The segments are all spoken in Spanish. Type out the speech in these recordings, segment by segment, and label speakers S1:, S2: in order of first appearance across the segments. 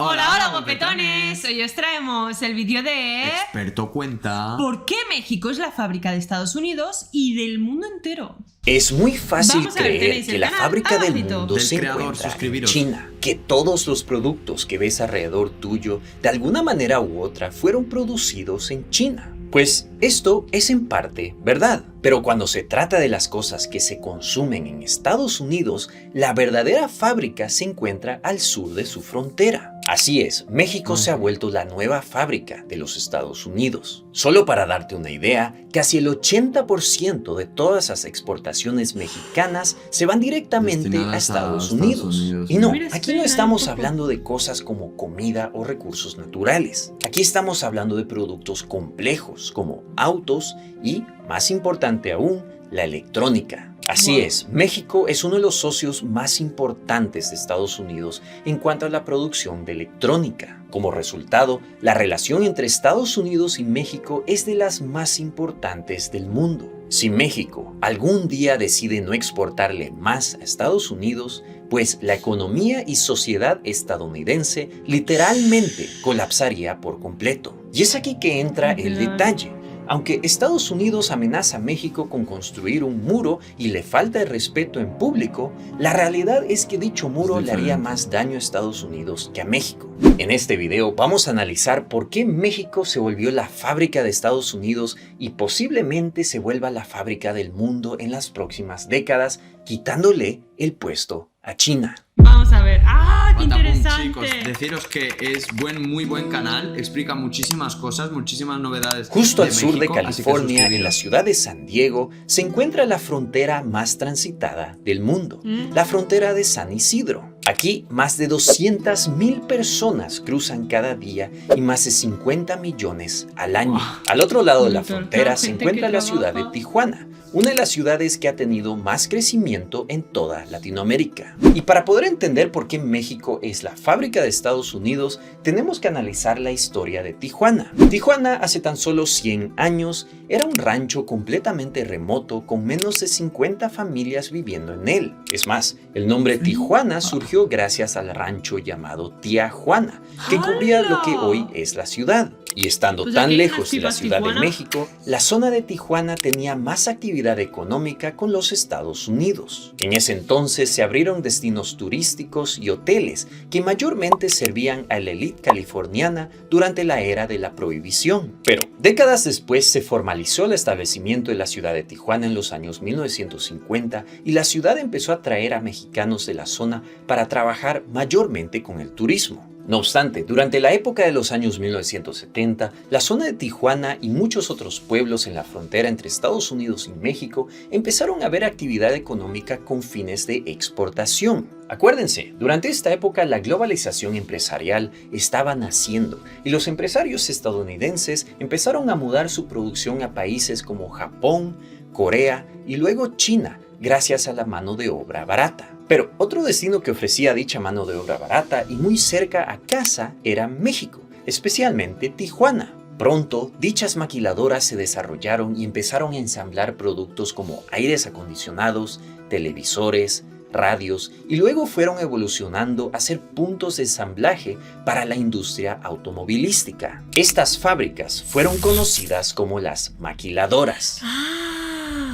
S1: Hola, hola, guapetones. Hoy os traemos el vídeo de...
S2: Experto cuenta...
S1: ¿Por qué México es la fábrica de Estados Unidos y del mundo entero?
S3: Es muy fácil
S1: Vamos a ver,
S3: creer
S1: tenéis
S3: que
S1: el
S3: la
S1: canal
S3: fábrica del
S1: abajito.
S3: mundo
S2: Del
S3: se
S2: creador,
S3: encuentra en
S2: suscribiros.
S3: China, que todos los productos que ves alrededor tuyo, de alguna manera u otra, fueron producidos en China. Pues esto es en parte verdad, pero cuando se trata de las cosas que se consumen en Estados Unidos, la verdadera fábrica se encuentra al sur de su frontera. Así es, México se ha vuelto la nueva fábrica de los Estados Unidos. Solo para darte una idea, casi el 80% de todas las exportaciones mexicanas se van directamente
S2: Destinadas
S3: a Estados
S2: a Estados
S3: Unidos.
S2: Unidos.
S3: Y no,
S1: Mira,
S3: aquí
S1: espera
S3: no
S1: un
S3: estamos
S1: poco.
S3: hablando de cosas como comida o recursos naturales. Aquí estamos hablando de productos complejos como autos y, más importante aún, la electrónica. Así
S1: Wow.
S3: es, México es uno de los socios más importantes de Estados Unidos en cuanto a la producción de electrónica. Como resultado, la relación entre Estados Unidos y México es de las más importantes del mundo. Si México algún día decide no exportarle más a Estados Unidos, pues la economía y sociedad estadounidense literalmente colapsaría por completo. Y es aquí que entra el
S1: Claro.
S3: detalle. Aunque Estados Unidos amenaza a México con construir un muro y le falta el respeto en público, la realidad es que dicho muro
S2: Es
S3: le haría
S2: diferente.
S3: más daño a Estados Unidos que a México. En este video vamos a analizar por qué México se volvió la fábrica de Estados Unidos y posiblemente se vuelva la fábrica del mundo en las próximas décadas, quitándole el puesto a China.
S1: Vamos a ver. ¡Ah, qué
S2: Patapum,
S1: interesante!
S2: chicos, deciros que es muy buen canal, explica muchísimas cosas, muchísimas novedades.
S3: Justo al sur de
S2: México, así que
S3: California, en
S2: suscribiros.
S3: la ciudad de San Diego, se encuentra la frontera más transitada del mundo, la frontera de San Isidro. Aquí, más de 200,000 personas cruzan cada día y más de 50 millones al año.
S2: Wow.
S3: Al otro lado de la
S1: Brutal.
S3: frontera
S1: Claro,
S3: se
S1: gente
S3: encuentra
S1: que
S3: la ciudad de
S1: trabaja.
S3: Tijuana, una de las ciudades que ha tenido más crecimiento en toda Latinoamérica. Y para poder entender por qué México es la fábrica de Estados Unidos, tenemos que analizar la historia de Tijuana. Tijuana hace tan solo 100 años era un rancho completamente remoto con menos de 50 familias viviendo en él. Es más, el nombre Tijuana surgió gracias al rancho llamado Tía Juana, que cubría lo que hoy es la ciudad. Y estando
S1: Pues
S3: tan
S1: aquí hay
S3: lejos
S1: unas
S3: de la
S1: tipas
S3: Ciudad de
S1: Tijuana.
S3: México, la zona de Tijuana tenía más actividad económica con los Estados Unidos. En ese entonces se abrieron destinos turísticos y hoteles que mayormente servían a la élite californiana durante la era de la prohibición. Pero décadas después se formalizó el establecimiento de la ciudad de Tijuana en los años 1950 y la ciudad empezó a atraer a mexicanos de la zona para trabajar mayormente con el turismo. No obstante, durante la época de los años 1970, la zona de Tijuana y muchos otros pueblos en la frontera entre Estados Unidos y México empezaron a ver actividad económica con fines de exportación. Acuérdense, durante esta época la globalización empresarial estaba naciendo y los empresarios estadounidenses empezaron a mudar su producción a países como Japón, Corea y luego China, gracias a la mano de obra barata. Pero otro destino que ofrecía dicha mano de obra barata y muy cerca a casa era México, especialmente Tijuana. Pronto, dichas maquiladoras se desarrollaron y empezaron a ensamblar productos como aires acondicionados, televisores, radios y luego fueron evolucionando a ser puntos de ensamblaje para la industria automovilística. Estas fábricas fueron conocidas como las maquiladoras.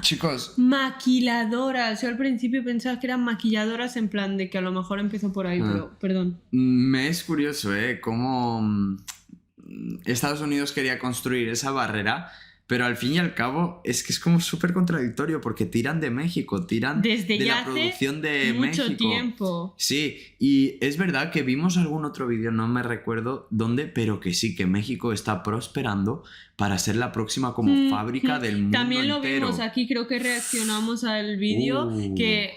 S2: Chicos,
S1: Maquiladoras. Yo al principio pensaba que eran maquilladoras en plan de que a lo mejor empezó por ahí, pero perdón.
S2: me es curioso, cómo Estados Unidos quería construir esa barrera, pero al fin y al cabo es que es como súper contradictorio porque tiran de México, tiran
S1: Desde
S2: de
S1: ya
S2: la
S1: hace
S2: producción de
S1: mucho
S2: México.
S1: tiempo.
S2: Sí, y es verdad que vimos algún otro vídeo, no me recuerdo dónde, pero que sí, que México está prosperando para ser la próxima como fábrica del mundo
S1: También lo
S2: entero.
S1: vimos aquí, creo que reaccionamos al vídeo que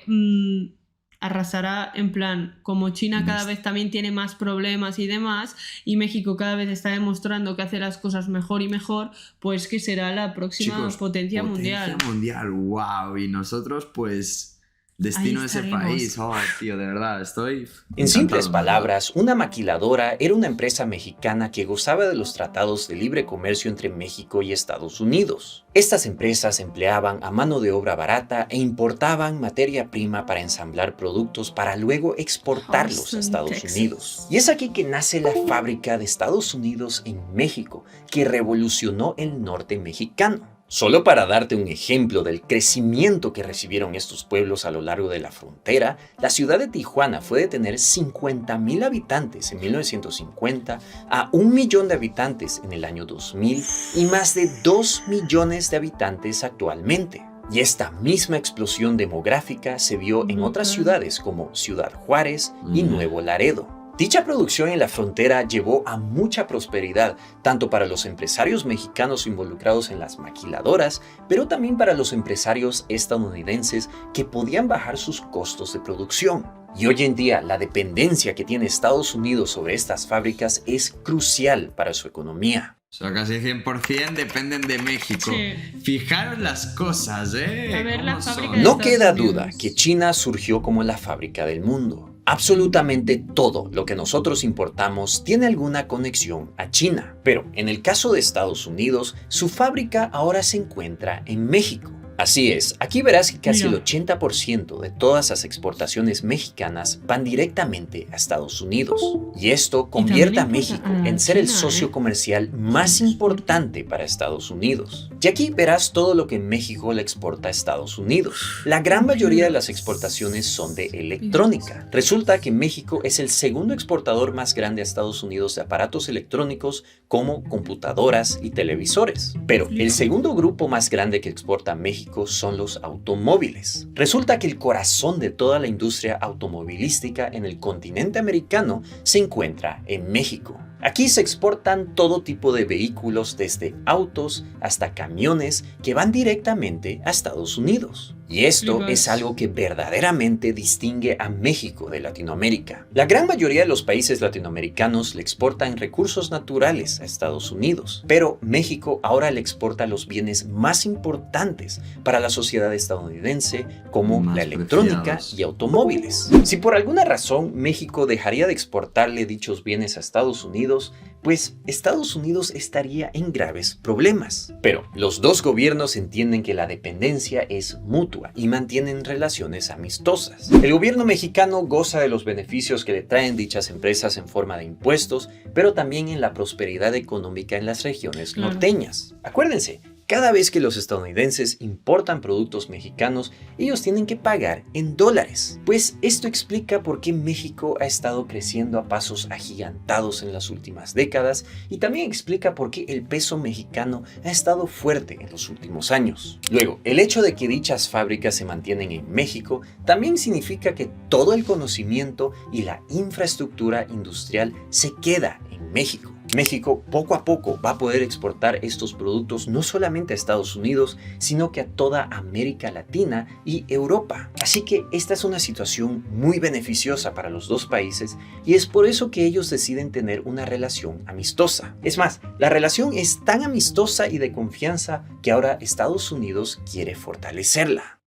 S1: arrasará en plan, como China cada vez también tiene más problemas y demás, y México cada vez está demostrando que hace las cosas mejor y mejor, pues que será la próxima
S2: Chicos,
S1: potencia mundial.
S2: mundial, wow. Y nosotros, pues, destino de ese
S1: estaremos.
S2: país. Oh, tío, de verdad, estoy
S3: En simples
S2: encantado.
S3: palabras, una maquiladora era una empresa mexicana que gozaba de los tratados de libre comercio entre México y Estados Unidos. Estas empresas empleaban a mano de obra barata e importaban materia prima para ensamblar productos para luego exportarlos a
S1: Austin,
S3: Estados
S1: Texas.
S3: Unidos. Y es aquí que nace la fábrica de Estados Unidos en México, que revolucionó el norte mexicano. Solo para darte un ejemplo del crecimiento que recibieron estos pueblos a lo largo de la frontera, la ciudad de Tijuana fue de tener 50,000 habitantes en 1950 a 1 millón de habitantes en el año 2000 y más de 2 millones de habitantes actualmente. Y esta misma explosión demográfica se vio en otras ciudades como Ciudad Juárez y Nuevo Laredo. Dicha producción en la frontera llevó a mucha prosperidad, tanto para los empresarios mexicanos involucrados en las maquiladoras, pero también para los empresarios estadounidenses que podían bajar sus costos de producción. Y hoy en día, la dependencia que tiene Estados Unidos sobre estas fábricas es crucial para su economía.
S2: O sea, casi 100% dependen de México.
S1: Sí.
S2: Fijaros las cosas, ¿eh?
S1: A ver, la
S2: ¿Cómo
S1: fábrica
S2: son?
S1: de
S3: No
S1: Estados
S3: queda
S1: Unidos.
S3: duda que China surgió como la fábrica del mundo. Absolutamente todo lo que nosotros importamos tiene alguna conexión a China. Pero en el caso de Estados Unidos, su fábrica ahora se encuentra en México. Así es, aquí verás que casi
S1: Mira.
S3: el 80% de todas las exportaciones mexicanas van directamente a Estados Unidos. Y esto convierte a
S1: también
S3: México
S1: importa a
S3: en ser el
S1: China,
S3: socio
S1: ¿eh?
S3: comercial más importante para Estados Unidos. Y aquí verás todo lo que México le exporta a Estados Unidos. La gran mayoría de las exportaciones son de electrónica. Resulta que México es el segundo exportador más grande a Estados Unidos de aparatos electrónicos como computadoras y televisores. Pero el segundo grupo más grande que exporta a México son los automóviles. Resulta que el corazón de toda la industria automovilística en el continente americano se encuentra en México. Aquí se exportan todo tipo de vehículos, desde autos hasta camiones, que van directamente a Estados Unidos. Y esto
S1: Flipas.
S3: es algo que verdaderamente distingue a México de Latinoamérica. La gran mayoría de los países latinoamericanos le exportan recursos naturales a Estados Unidos, pero México ahora le exporta los bienes más importantes para la sociedad estadounidense, como
S2: Más
S3: la electrónica
S2: preciados.
S3: y automóviles. Si por alguna razón México dejaría de exportarle dichos bienes a Estados Unidos, pues Estados Unidos estaría en graves problemas. Pero los dos gobiernos entienden que la dependencia es mutua y mantienen relaciones amistosas. El gobierno mexicano goza de los beneficios que le traen dichas empresas en forma de impuestos, pero también en la prosperidad económica en las regiones
S1: Claro.
S3: norteñas. Acuérdense, cada vez que los estadounidenses importan productos mexicanos, ellos tienen que pagar en dólares. Pues esto explica por qué México ha estado creciendo a pasos agigantados en las últimas décadas, y también explica por qué el peso mexicano ha estado fuerte en los últimos años. Luego, el hecho de que dichas fábricas se mantienen en México también significa que todo el conocimiento y la infraestructura industrial se queda en México. México poco a poco va a poder exportar estos productos no solamente a Estados Unidos, sino que a toda América Latina y Europa. Así que esta es una situación muy beneficiosa para los dos países, y es por eso que ellos deciden tener una relación amistosa. Es más, la relación es tan amistosa y de confianza que ahora Estados Unidos quiere fortalecerla.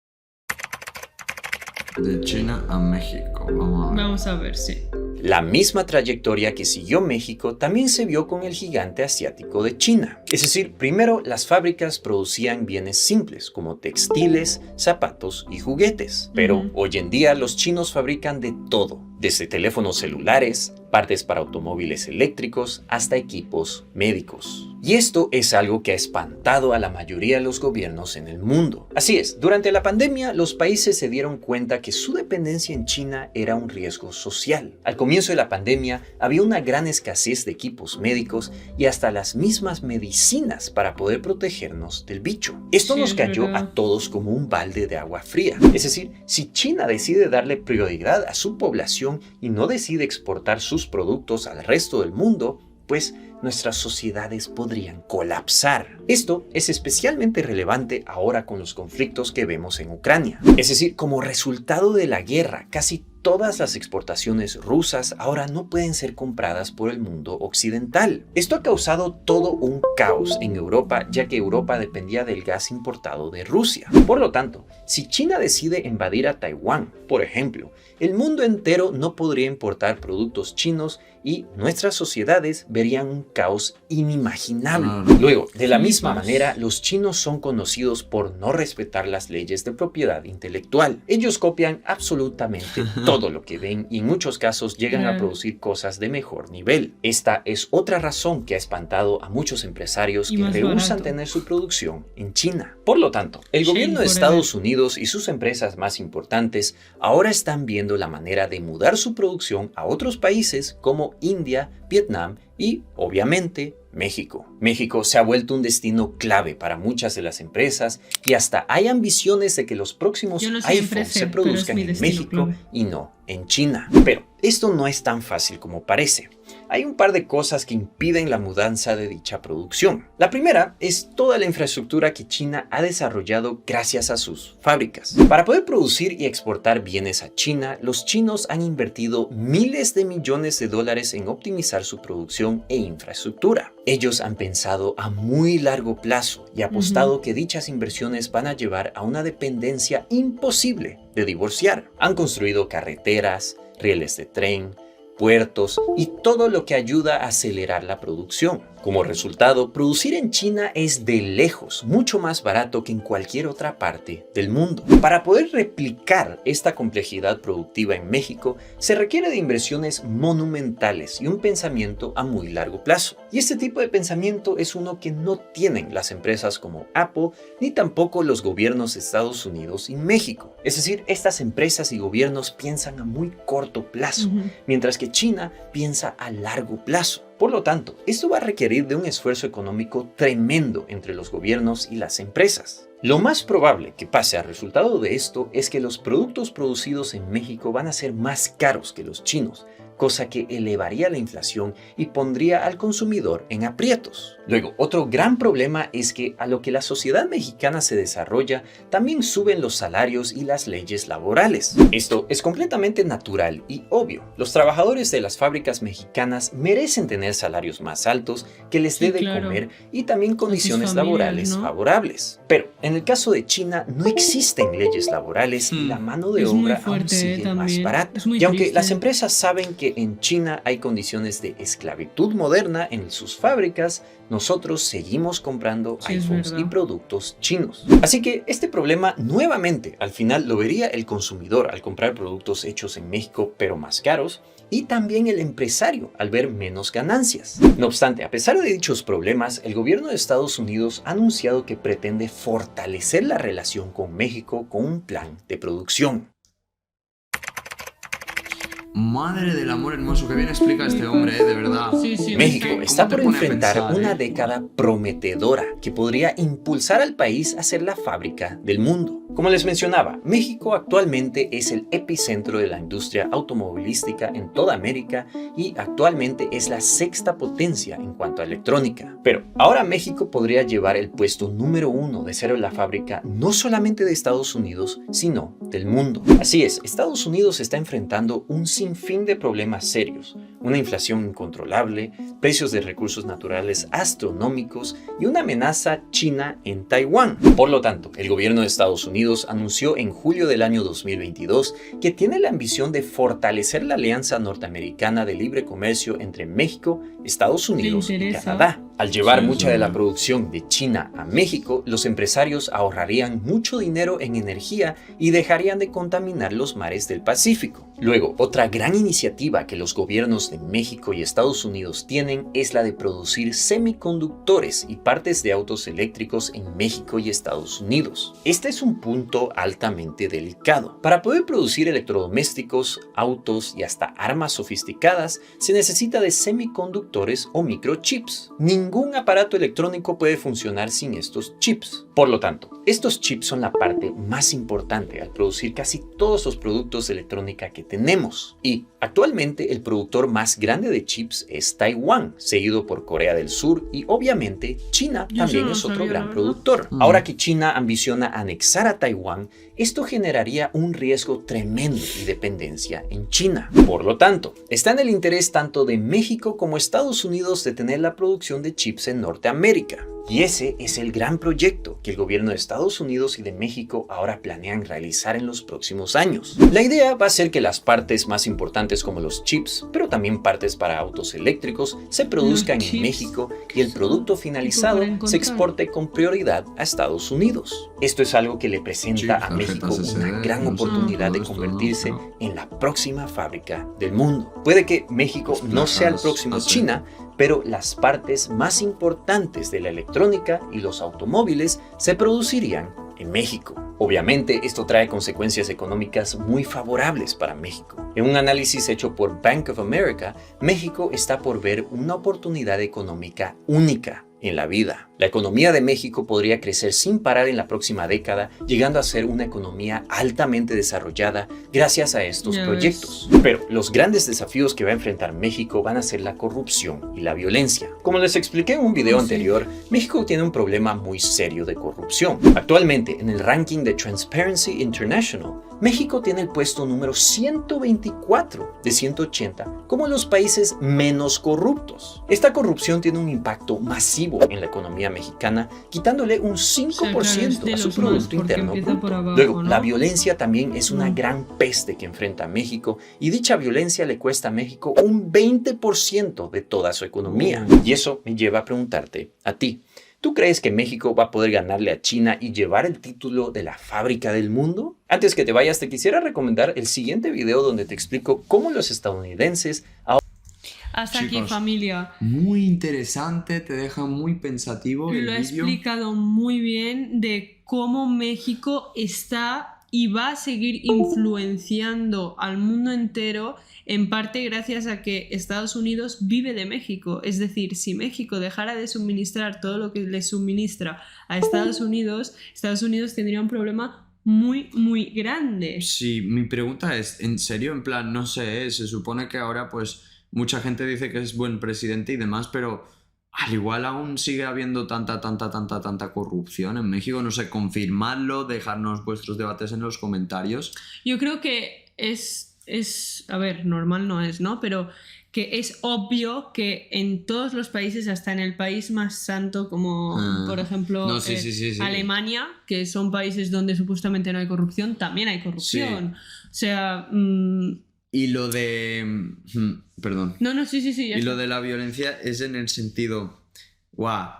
S2: De China a México. Vamos a ver.
S1: Vamos a ver, sí.
S3: La misma trayectoria que siguió México también se vio con el gigante asiático de China. Es decir, primero las fábricas producían bienes simples como textiles, zapatos y juguetes. Pero hoy en día los chinos fabrican de todo, desde teléfonos celulares, partes para automóviles eléctricos, hasta equipos médicos. Y esto es algo que ha espantado a la mayoría de los gobiernos en el mundo. Así es, durante la pandemia los países se dieron cuenta que su dependencia en China era un riesgo social. Al comienzo de la pandemia había una gran escasez de equipos médicos y hasta las mismas medicinas para poder protegernos del bicho. Esto
S1: Sí,
S3: nos
S1: es
S3: cayó
S1: verdad.
S3: a todos como un balde de agua fría. Es decir, si China decide darle prioridad a su población y no decide exportar sus productos al resto del mundo, pues nuestras sociedades podrían colapsar. Esto es especialmente relevante ahora con los conflictos que vemos en Ucrania. Es decir, como resultado de la guerra, casi todas las exportaciones rusas ahora no pueden ser compradas por el mundo occidental. Esto ha causado todo un caos en Europa, ya que Europa dependía del gas importado de Rusia. Por lo tanto, si China decide invadir a Taiwán, por ejemplo, el mundo entero no podría importar productos chinos y nuestras sociedades verían un caos inimaginable. Luego, de la misma manera, los chinos son conocidos por no respetar las leyes de propiedad intelectual. Ellos copian absolutamente todo lo que ven y en muchos casos llegan a producir cosas de mejor nivel. Esta es otra razón que ha espantado a muchos empresarios que rehúsan tener su producción en China. Por lo tanto, el gobierno de Estados Unidos y sus empresas más importantes ahora están viendo la manera de mudar su producción a otros países como India, Vietnam y, obviamente, México. México se ha vuelto un destino clave para muchas de las empresas y hasta hay ambiciones de que los próximos iPhones se produzcan en México y no en China. Pero esto no es tan fácil como parece. Hay un par de cosas que impiden la mudanza de dicha producción. La primera es toda la infraestructura que China ha desarrollado gracias a sus fábricas. Para poder producir y exportar bienes a China, los chinos han invertido miles de millones de dólares en optimizar su producción e infraestructura. Ellos han pensado a muy largo plazo y apostado que dichas inversiones van a llevar a una dependencia imposible de divorciar. Han construido carreteras, rieles de tren, puertos y todo lo que ayuda a acelerar la producción. Como resultado, producir en China es de lejos mucho más barato que en cualquier otra parte del mundo. Para poder replicar esta complejidad productiva en México, se requiere de inversiones monumentales y un pensamiento a muy largo plazo. Y este tipo de pensamiento es uno que no tienen las empresas como Apple, ni tampoco los gobiernos de Estados Unidos y México. Es decir, estas empresas y gobiernos piensan a muy corto plazo, mientras que China piensa a largo plazo. Por lo tanto, esto va a requerir de un esfuerzo económico tremendo entre los gobiernos y las empresas. Lo más probable que pase al resultado de esto es que los productos producidos en México van a ser más caros que los chinos, cosa que elevaría la inflación y pondría al consumidor en aprietos. Luego, otro gran problema es que a lo que la sociedad mexicana se desarrolla, también suben los salarios y las leyes laborales. Esto es completamente natural y obvio. Los trabajadores de las fábricas mexicanas merecen tener salarios más altos que les dé de comer y también condiciones laborales favorables. Pero en el caso de China no existen leyes laborales y la mano de obra aún sigue más barata. Y aunque las empresas saben que en China hay condiciones de esclavitud moderna en sus fábricas, nosotros seguimos comprando iPhones y productos chinos. Así que este problema nuevamente al final lo vería el consumidor al comprar productos hechos en México pero más caros, y también el empresario al ver menos ganancias. No obstante, a pesar de dichos problemas, el gobierno de Estados Unidos ha anunciado que pretende fortalecer la relación con México con un plan de producción.
S2: Madre del amor hermoso, que bien explica este hombre, de verdad.
S3: México está por enfrentar una década prometedora que podría impulsar al país a ser la fábrica del mundo. Como les mencionaba, México actualmente es el epicentro de la industria automovilística en toda América y actualmente es la sexta potencia en cuanto a electrónica. Pero ahora México podría llevar el puesto número 1 de ser la fábrica no solamente de Estados Unidos, sino del mundo. Así es, Estados Unidos está enfrentando un sinfín de problemas serios, una inflación incontrolable, precios de recursos naturales astronómicos y una amenaza china en Taiwán. Por lo tanto, el gobierno de Estados Unidos anunció en julio del año 2022 que tiene la ambición de fortalecer la Alianza Norteamericana de Libre Comercio entre México, Estados Unidos y Canadá. Al llevar mucha de la producción de China a México, los empresarios ahorrarían mucho dinero en energía y dejarían de contaminar los mares del Pacífico. Luego, otra gran iniciativa que los gobiernos de México y Estados Unidos tienen es la de producir semiconductores y partes de autos eléctricos en México y Estados Unidos. Este es un punto altamente delicado. Para poder producir electrodomésticos, autos y hasta armas sofisticadas, se necesita de semiconductores o microchips. Ningún ningún aparato electrónico puede funcionar sin estos chips. Por lo tanto, estos chips son la parte más importante al producir casi todos los productos de electrónica que tenemos. Y actualmente el productor más grande de chips es Taiwán, seguido por Corea del Sur y obviamente China también es otro gran productor. Ahora que China ambiciona anexar a Taiwán, esto generaría un riesgo tremendo y dependencia en China. Por lo tanto, está en el interés tanto de México como Estados Unidos de tener la producción de chips en Norteamérica. Y ese es el gran proyecto que el gobierno de Estados Unidos y de México ahora planean realizar en los próximos años. La idea va a ser que las partes más importantes como los chips, pero también partes para autos eléctricos, se produzcan en México y el producto finalizado se exporte con prioridad a Estados Unidos. Esto es algo que le presenta a México una gran oportunidad de convertirse en la próxima fábrica del mundo. Puede que México no sea el próximo China, pero las partes más importantes de la electrónica y los automóviles se producirían en México. Obviamente, esto trae consecuencias económicas muy favorables para México. En un análisis hecho por Bank of America, México está por ver una oportunidad económica única en la vida. La economía de México podría crecer sin parar en la próxima década, llegando a ser una economía altamente desarrollada gracias a estos proyectos. Pero los grandes desafíos que va a enfrentar México van a ser la corrupción y la violencia. Como les expliqué en un video anterior, México tiene un problema muy serio de corrupción. Actualmente, en el ranking de Transparency International, México tiene el puesto número 124 de 180 como los países menos corruptos. Esta corrupción tiene un impacto masivo en la economía mexicana, quitándole un 5% a su Producto Interno Bruto. Luego, la violencia también es una gran peste que enfrenta a México y dicha violencia le cuesta a México un 20% de toda su economía. Y eso me lleva a preguntarte a ti. ¿Tú crees que México va a poder ganarle a China y llevar el título de la fábrica del mundo? Antes que te vayas, te quisiera recomendar el siguiente video donde te explico cómo los estadounidenses
S1: hasta aquí, familia.
S2: Muy interesante, te deja muy pensativo el
S1: vídeo. Lo he
S2: vídeo.
S1: explicado muy bien de cómo México está y va a seguir influenciando al mundo entero, en parte gracias a que Estados Unidos vive de México. Es decir, si México dejara de suministrar todo lo que le suministra a Estados Unidos tendría un problema muy, muy grande.
S2: Sí, mi pregunta es, ¿en serio? En plan, no sé, se supone que ahora pues mucha gente dice que es buen presidente y demás, pero al igual aún sigue habiendo tanta corrupción en México. No sé, confirmadlo, dejarnos vuestros debates en los comentarios.
S1: Yo creo que es, a ver, normal no es, ¿no? Pero que es obvio que en todos los países, hasta en el país más santo como por ejemplo
S2: sí.
S1: Alemania, que son países donde supuestamente no hay corrupción, también hay corrupción.
S2: Sí.
S1: O sea...
S2: Y lo de... Perdón.
S1: Sí.
S2: Y lo de la violencia es en el sentido...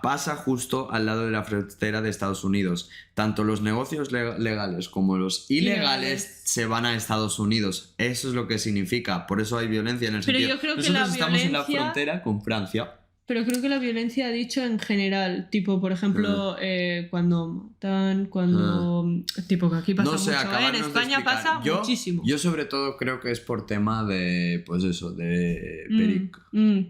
S2: pasa justo al lado de la frontera de Estados Unidos. Tanto los negocios legales como los ilegales se van a Estados Unidos. Eso es lo que significa. Por eso hay violencia en el sentido...
S1: Yo creo que
S2: nosotros
S1: la
S2: estamos
S1: violencia...
S2: en la frontera con Francia.
S1: Pero creo que la violencia ha dicho en general, tipo, por ejemplo, cuando matan, tipo, que aquí pasa mucho, en España pasa muchísimo.
S2: Yo sobre todo creo que es por tema de, pues eso, de perico.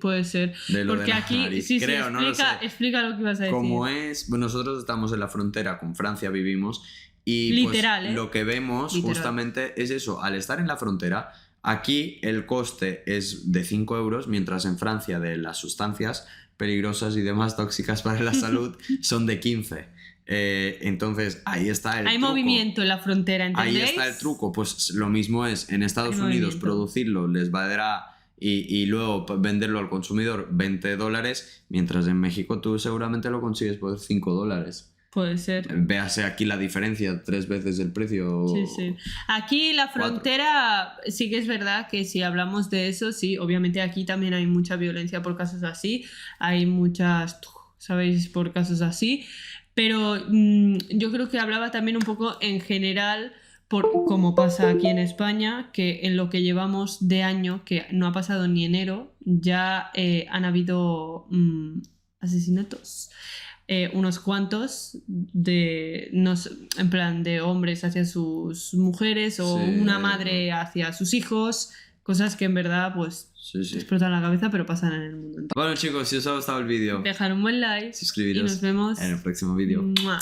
S1: Puede ser.
S2: De lo
S1: porque
S2: de la
S1: aquí,
S2: nariz.
S1: sí,
S2: creo, no lo sé.
S1: Explica lo que ibas a decir.
S2: Como es, bueno, nosotros estamos en la frontera con Francia, vivimos, y
S1: literal,
S2: pues, lo que vemos justamente es eso, al estar en la frontera... Aquí el coste es de 5 euros, mientras en Francia de las sustancias peligrosas y demás tóxicas para la salud son de 15. Entonces ahí está el
S1: Hay
S2: truco.
S1: Movimiento en la frontera, ¿entendéis?
S2: Ahí está el truco. Pues lo mismo es, en Estados Unidos producirlo les valdrá y luego venderlo al consumidor $20, mientras en México tú seguramente lo consigues por $5.
S1: Puede ser.
S2: Véase aquí la diferencia, 3 veces el precio.
S1: Sí. Aquí la frontera, sí que es verdad que si hablamos de eso, sí, obviamente aquí también hay mucha violencia por casos así, hay muchas, ¿sabéis? Por casos así, pero yo creo que hablaba también un poco en general, por como pasa aquí en España, que en lo que llevamos de año, que no ha pasado ni enero, ya han habido asesinatos. Unos cuantos en plan de hombres hacia sus mujeres o una madre hacia sus hijos, Cosas que en verdad, pues,
S2: Sí, sí.
S1: explotan la cabeza, pero pasan en el mundo entero.
S2: Bueno, chicos, si os ha gustado el vídeo,
S1: Dejar un buen like y
S2: suscribiros
S1: nos vemos
S2: en el próximo vídeo.
S1: ¡Mua!